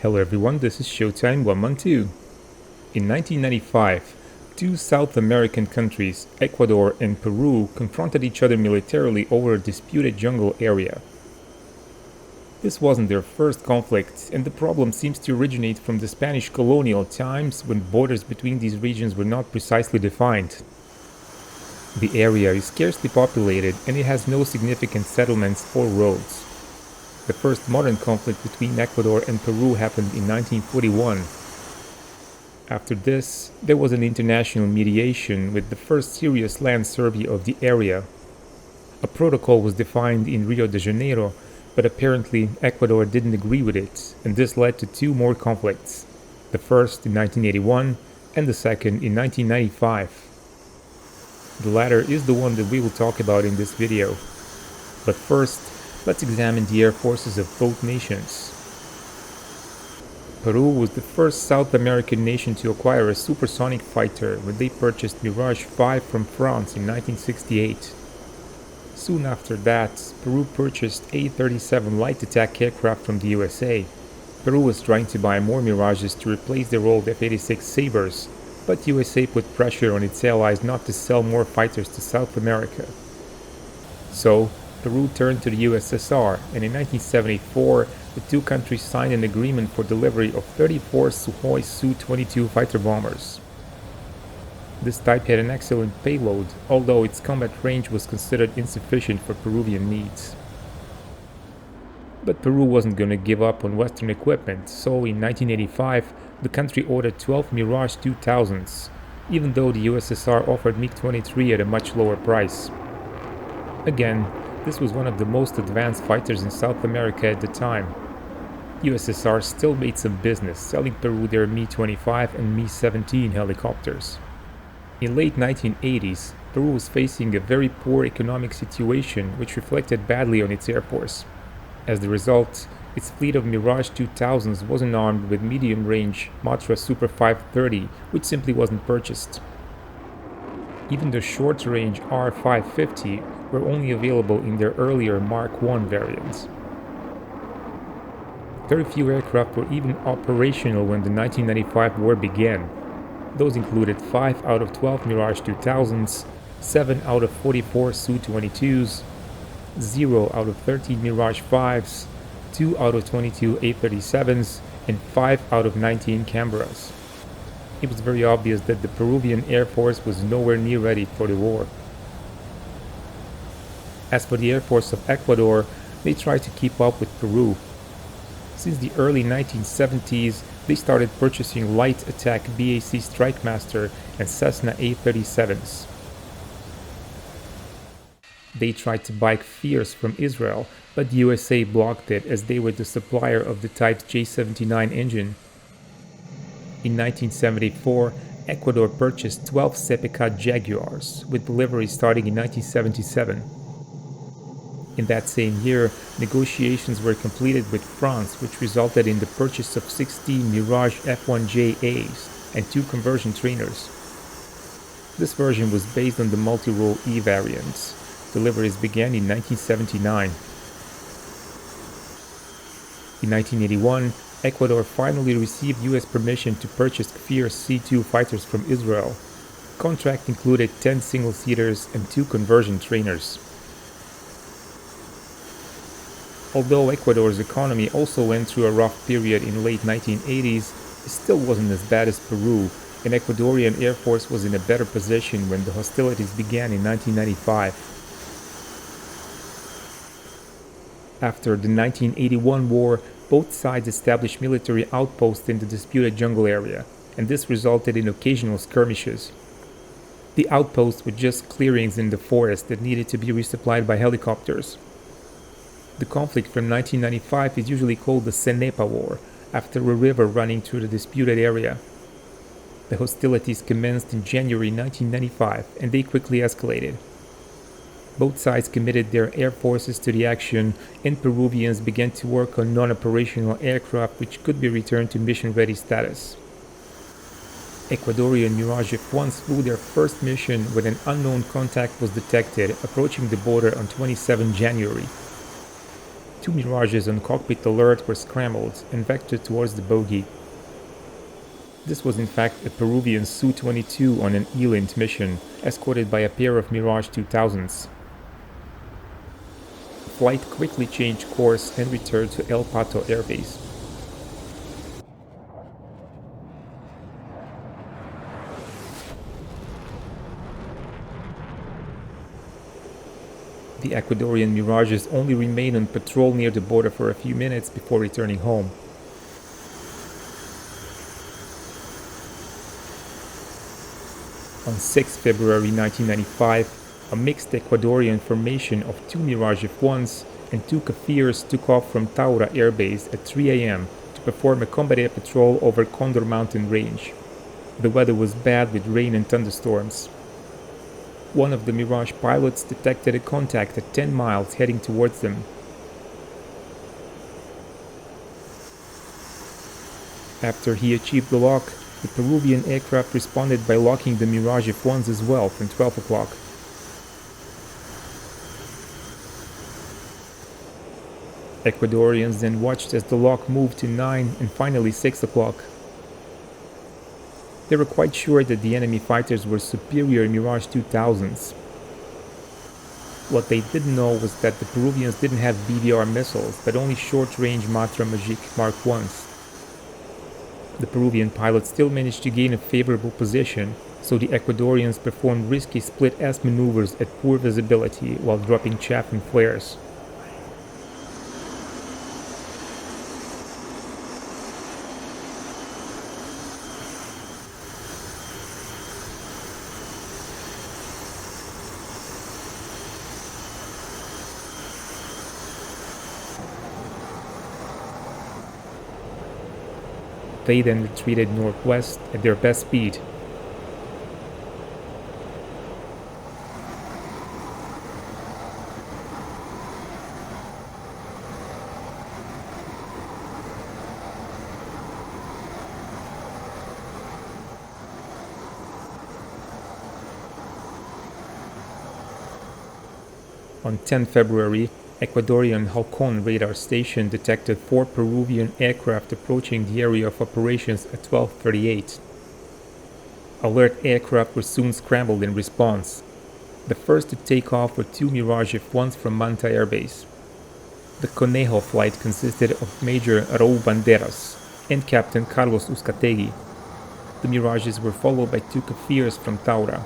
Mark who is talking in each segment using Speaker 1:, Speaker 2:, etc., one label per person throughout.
Speaker 1: Hello everyone, this is Showtime 112. In 1995, two South American countries, Ecuador and Peru, confronted each other militarily over a disputed jungle area. This wasn't their first conflict, and the problem seems to originate from the Spanish colonial times when borders between these regions were not precisely defined. The area is scarcely populated and it has no significant settlements or roads. The first modern conflict between Ecuador and Peru happened in 1941. After this, there was an international mediation with the first serious land survey of the area. A protocol was defined in Rio de Janeiro, but apparently Ecuador didn't agree with it, and this led to two more conflicts, the first in 1981 and the second in 1995. The latter is the one that we will talk about in this video. But first, let's examine the air forces of both nations. Peru was the first South American nation to acquire a supersonic fighter when they purchased Mirage 5 from France in 1968. Soon after that, Peru purchased A-37 light attack aircraft from the USA. Peru was trying to buy more Mirages to replace their old F-86 Sabres, but USA put pressure on its allies not to sell more fighters to South America. So, Peru turned to the USSR, and in 1974, the two countries signed an agreement for delivery of 34 Sukhoi Su-22 fighter bombers. This type had an excellent payload, although its combat range was considered insufficient for Peruvian needs. But Peru wasn't going to give up on Western equipment, so in 1985, the country ordered 12 Mirage 2000s, even though the USSR offered MiG-23 at a much lower price. Again, this was one of the most advanced fighters in South America at the time. USSR still made some business selling Peru their Mi-25 and Mi-17 helicopters. In late 1980s, Peru was facing a very poor economic situation which reflected badly on its air force. As the result, its fleet of Mirage 2000s wasn't armed with medium-range Matra Super 530, which simply wasn't purchased. Even the short-range R550 were only available in their earlier Mark I variants. Very few aircraft were even operational when the 1995 war began. Those included 5 out of 12 Mirage 2000s, 7 out of 44 Su-22s, 0 out of 13 Mirage 5s, 2 out of 22 A-37s, and 5 out of 19 Canberras. It was very obvious that the Peruvian Air Force was nowhere near ready for the war. As for the Air Force of Ecuador, they tried to keep up with Peru. Since the early 1970s, they started purchasing light attack BAC Strikemaster and Cessna A-37s. They tried to buy Kfirs from Israel, but the USA blocked it as they were the supplier of the type's J-79 engine. In 1974, Ecuador purchased 12 Cenepa Jaguars, with delivery starting in 1977. In that same year, negotiations were completed with France, which resulted in the purchase of 16 Mirage F1JAs and 2 conversion trainers. This version was based on the multi-role E variants. Deliveries began in 1979. In 1981, Ecuador finally received US permission to purchase Kfir C-2 fighters from Israel. The contract included 10 single-seaters and 2 conversion trainers. Although Ecuador's economy also went through a rough period in late 1980s, it still wasn't as bad as Peru, and Ecuadorian Air Force was in a better position when the hostilities began in 1995. After the 1981 war, both sides established military outposts in the disputed jungle area, and this resulted in occasional skirmishes. The outposts were just clearings in the forest that needed to be resupplied by helicopters. The conflict from 1995 is usually called the Cenepa War, after a river running through the disputed area. The hostilities commenced in January 1995, and they quickly escalated. Both sides committed their air forces to the action, and Peruvians began to work on non-operational aircraft which could be returned to mission-ready status. Ecuadorian Mirage F1s flew their first mission when an unknown contact was detected approaching the border on 27 January. Two Mirages on cockpit alert were scrambled and vectored towards the bogey. This was in fact a Peruvian Su-22 on an ELINT mission, escorted by a pair of Mirage 2000s. The flight quickly changed course and returned to El Pato airbase. The Ecuadorian Mirages only remained on patrol near the border for a few minutes before returning home. On 6 February 1995, a mixed Ecuadorian formation of two Mirage F1s and two Kfirs took off from Taura Air Base at 3 a.m. to perform a combat patrol over Condor mountain range. The weather was bad with rain and thunderstorms. One of the Mirage pilots detected a contact at 10 miles heading towards them. After he achieved the lock, the Peruvian aircraft responded by locking the Mirage F1s as well from 12 o'clock. Ecuadorians then watched as the lock moved to 9 and finally 6 o'clock. They were quite sure that the enemy fighters were superior Mirage 2000s. What they didn't know was that the Peruvians didn't have BVR missiles, but only short-range Matra Magic Mark 1s. The Peruvian pilots still managed to gain a favorable position, so the Ecuadorians performed risky split-S maneuvers at poor visibility while dropping chaff and flares. They then retreated northwest at their best speed. On 10 February, Ecuadorian Halcon radar station detected 4 Peruvian aircraft approaching the area of operations at 12:38. Alert aircraft were soon scrambled in response. The first to take off were 2 Mirage F1s from Manta Air Base. The Conejo flight consisted of Major Raul Banderas and Captain Carlos Uzcategui. The Mirages were followed by 2 Kfirs from Taura.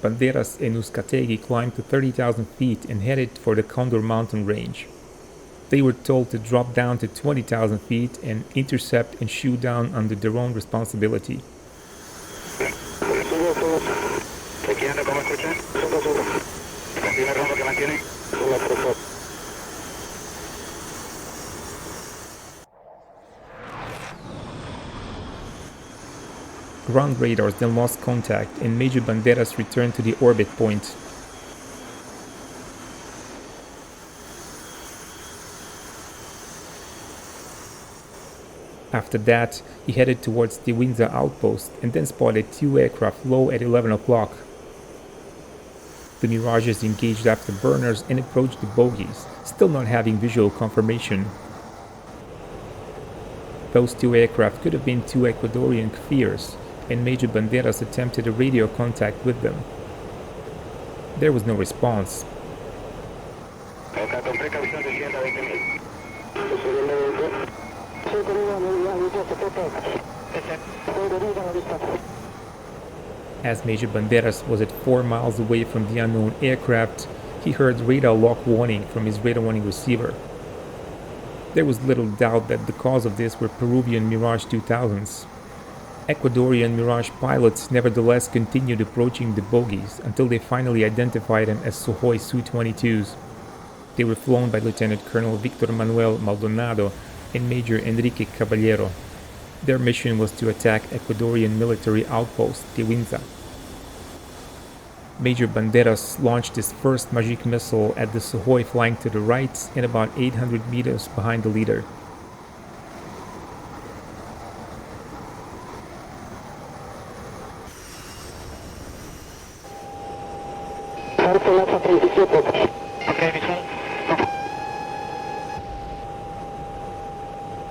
Speaker 1: Banderas and Uzcategui climbed to 30,000 feet and headed for the Condor mountain range. They were told to drop down to 20,000 feet and intercept and shoot down under their own responsibility. Ground radars then lost contact and Major Banderas returned to the orbit point. After that, he headed towards the Windsor outpost and then spotted 2 aircraft low at 11 o'clock. The Mirages engaged afterburners and approached the bogies, still not having visual confirmation. Those 2 aircraft could have been 2 Ecuadorian Kfirs, and Major Banderas attempted a radio contact with them. There was no response. As Major Banderas was at 4 miles away from the unknown aircraft, he heard radar lock warning from his radar warning receiver. There was little doubt that the cause of this were Peruvian Mirage 2000s. Ecuadorian Mirage pilots nevertheless continued approaching the bogies until they finally identified them as Suhoi Su-22s. They were flown by Lieutenant Colonel Victor Manuel Maldonado and Major Enrique Caballero. Their mission was to attack Ecuadorian military outpost Tiwinza. Major Banderas launched his first Magic missile at the Suhoi flying to the right and about 800 meters behind the leader.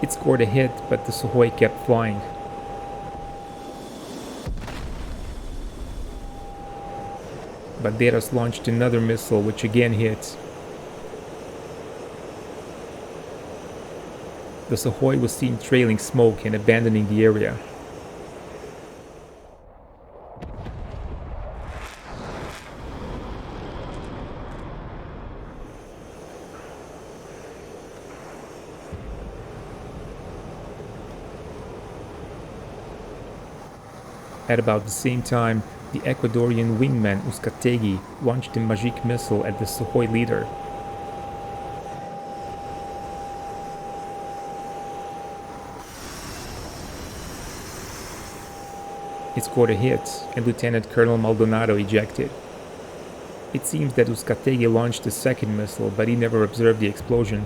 Speaker 1: It scored a hit, but the Sukhoi kept flying. Banderas launched another missile, which again hit. The Sukhoi was seen trailing smoke and abandoning the area. At about the same time, the Ecuadorian wingman Uzcategui launched a Magic missile at the Sukhoi leader. It scored a hit, and Lieutenant Colonel Maldonado ejected. It seems that Uzcategui launched a second missile, but he never observed the explosion.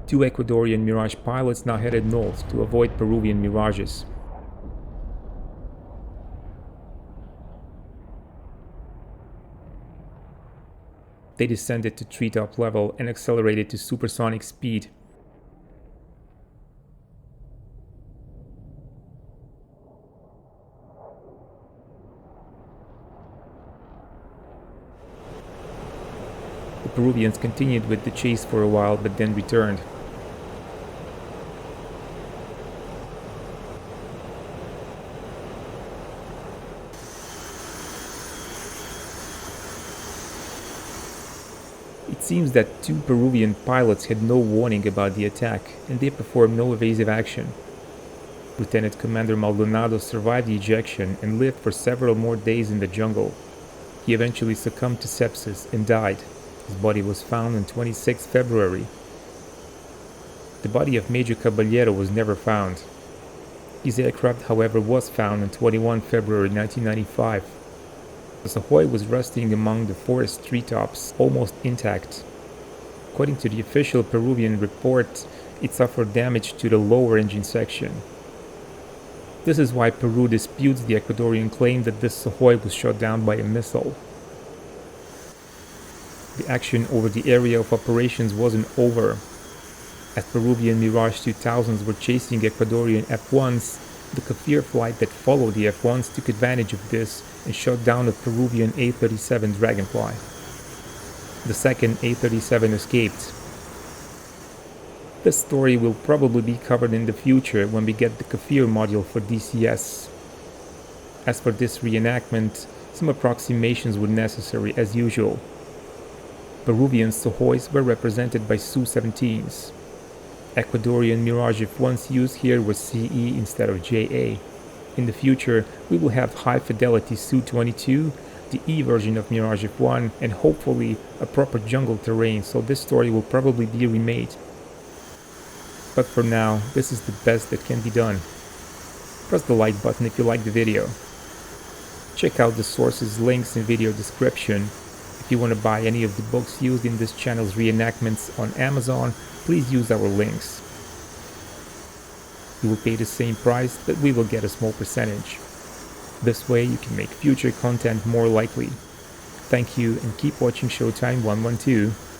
Speaker 1: Two Ecuadorian Mirage pilots now headed north to avoid Peruvian Mirages. They descended to treetop level and accelerated to supersonic speed. The Peruvians continued with the chase for a while, but then returned. It seems that two Peruvian pilots had no warning about the attack, and they performed no evasive action. Lieutenant Commander Maldonado survived the ejection and lived for several more days in the jungle. He eventually succumbed to sepsis and died. His body was found on 26 February. The body of Major Caballero was never found. His aircraft, however, was found on 21 February 1995. The Sukhoi was rusting among the forest treetops, almost intact. According to the official Peruvian report, it suffered damage to the lower engine section. This is why Peru disputes the Ecuadorian claim that this Sukhoi was shot down by a missile. The action over the area of operations wasn't over. As Peruvian Mirage 2000s were chasing Ecuadorian F1s, the Kfir flight that followed the F1s took advantage of this and shot down a Peruvian A-37 Dragonfly. The second A-37 escaped. This story will probably be covered in the future when we get the Kfir module for DCS. As for this reenactment, some approximations were necessary as usual. Peruvian Sukhois were represented by Su-17s. Ecuadorian Mirage F1s used here were CE instead of JA. In the future, we will have high-fidelity Su-22, the E version of Mirage F1, and hopefully a proper jungle terrain, so this story will probably be remade. But for now, this is the best that can be done. Press the like button if you like the video. Check out the sources, links in video description. If you want to buy any of the books used in this channel's reenactments on Amazon, please use our links. You will pay the same price, but we will get a small percentage. This way you can make future content more likely. Thank you and keep watching Showtime 112.